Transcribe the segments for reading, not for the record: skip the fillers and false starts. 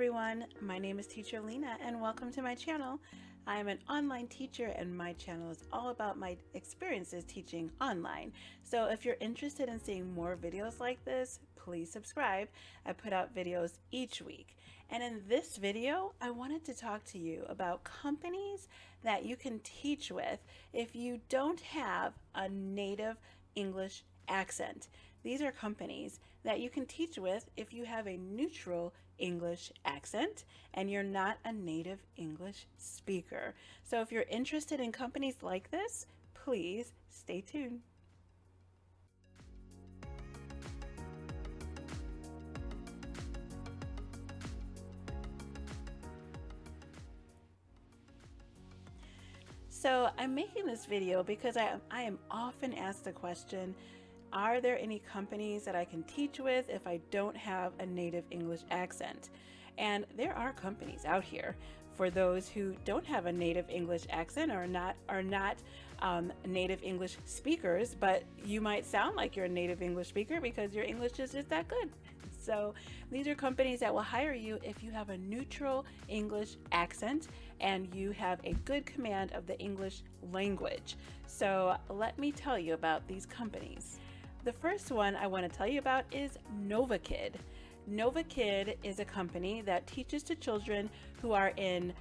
everyone, my name is Teacher Lena and welcome to my channel. I am an online teacher and my channel is all about my experiences teaching online. So if you're interested in seeing more videos like this, please subscribe. I put out videos each week. And in this video, I wanted to talk to you about companies that you can teach with if you don't have a native English accent. These are companies that you can teach with if you have a neutral English accent and you're not a native English speaker. So if you're interested in companies like this, please stay tuned. So I'm making this video because I am often asked the question, are there any companies that I can teach with if I don't have a native English accent? And there are companies out here for those who don't have a native English accent or are not native English speakers, but you might sound like you're a native English speaker because your English is just that good. So these are companies that will hire you if you have a neutral English accent and you have a good command of the English language. So let me tell you about these companies. The first one I want to tell you about is Novakid. Novakid is a company that teaches to children who are in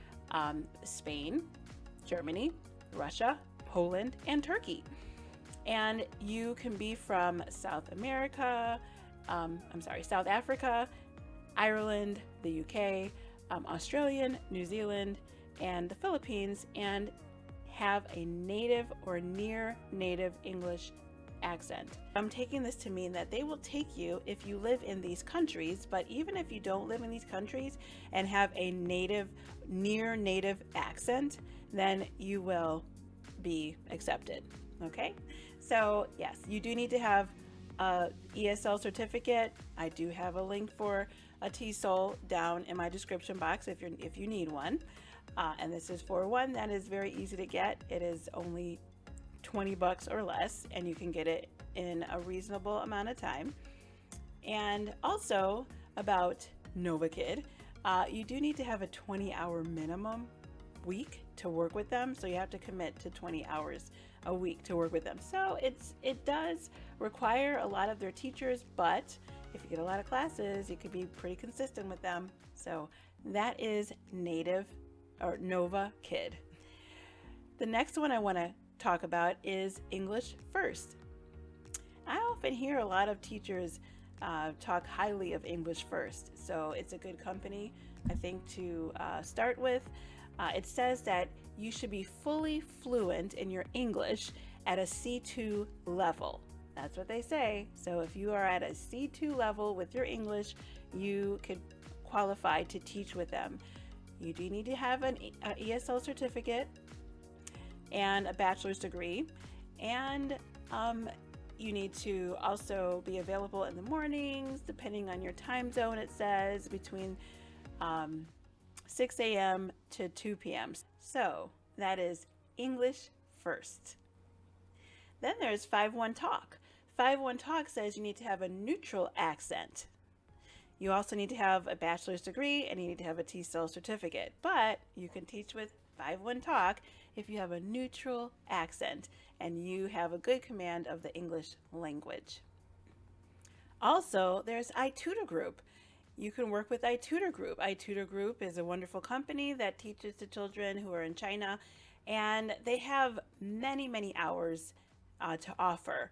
Spain, Germany, Russia, Poland, and Turkey. And you can be from South Africa, Ireland, the UK, Australia, New Zealand, and the Philippines, and have a native or near native English accent. I'm taking this to mean that they will take you if you live in these countries, but even if you don't live in these countries and have a near native accent, then you will be accepted. Okay, so yes, you do need to have a ESL certificate. I do have a link for a TESOL down in my description box if you need one, and this is for one that is very easy to get. It is only $20 or less, and you can get it in a reasonable amount of time. And also about Novakid, you do need to have a 20-hour minimum week to work with them, so you have to commit to 20 hours a week to work with them. So it does require a lot of their teachers, but if you get a lot of classes, you could be pretty consistent with them. So that is Novakid. The next one I want to talk about is English First. I often hear a lot of teachers talk highly of English First, so it's a good company, I think, to start with. It says that you should be fully fluent in your English at a C2 level. That's what they say. So if you are at a C2 level with your English, you could qualify to teach with them. You do need to have an ESL certificate and a bachelor's degree, and you need to also be available in the mornings, depending on your time zone. It says between 6 a.m. to 2 p.m. So that is English First. Then there's 5-1 Talk. 5-1 Talk says you need to have a neutral accent. You also need to have a bachelor's degree and you need to have a TESOL certificate, but you can teach with 5-1 Talk if you have a neutral accent and you have a good command of the English language. Also, there's iTutor Group. You can work with iTutor Group. iTutor Group is a wonderful company that teaches to children who are in China, and they have many hours to offer,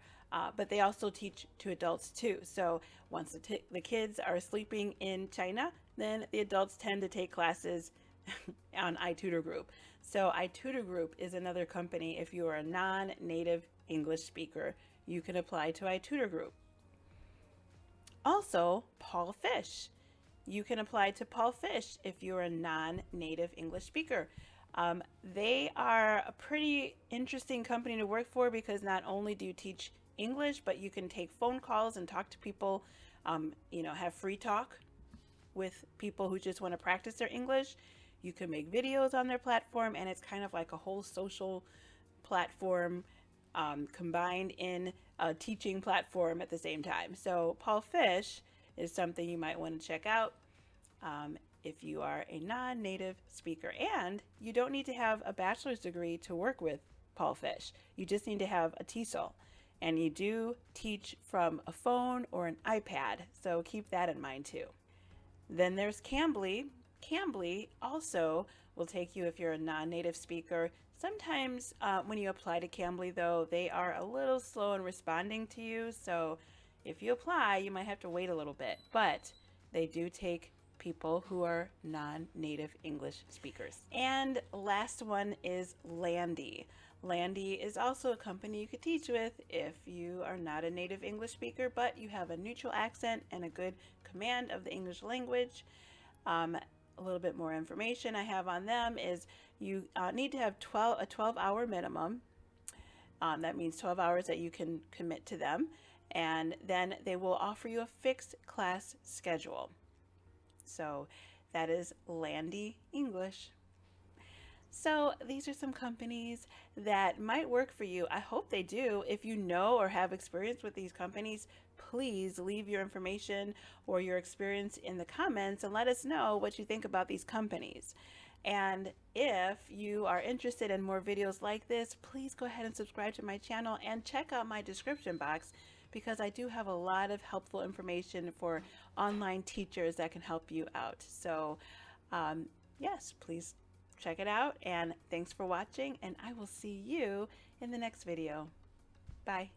but they also teach to adults too. So once the kids are sleeping in China, then the adults tend to take classes on iTutor Group. So iTutor Group is another company. If you are a non-native English speaker, you can apply to iTutor Group. Also, Paul Fish. You can apply to Paul Fish if you're a non-native English speaker. They are a pretty interesting company to work for because not only do you teach English, but you can take phone calls and talk to people, have free talk with people who just want to practice their English. You can make videos on their platform, and it's kind of like a whole social platform combined in a teaching platform at the same time. So Paul Fish is something you might want to check out. if you are a non-native speaker. And you don't need to have a bachelor's degree to work with Paul Fish. You just need to have a TESOL. And you do teach from a phone or an iPad, so keep that in mind too. Then there's Cambly. Cambly also will take you if you're a non-native speaker. Sometimes when you apply to Cambly, though, they are a little slow in responding to you, so if you apply, you might have to wait a little bit. But they do take people who are non-native English speakers. And last one is Landy. Landy is also a company you could teach with if you are not a native English speaker, but you have a neutral accent and a good command of the English language. A little bit more information I have on them is you need to have a 12-hour minimum. That means 12 hours that you can commit to them. And then they will offer you a fixed class schedule. So that is Landy English. So these are some companies that might work for you. I hope they do. If you know or have experience with these companies, please leave your information or your experience in the comments and let us know what you think about these companies. And if you are interested in more videos like this, please go ahead and subscribe to my channel and check out my description box, because I do have a lot of helpful information for online teachers that can help you out. So yes, please check it out, and thanks for watching, and I will see you in the next video. Bye.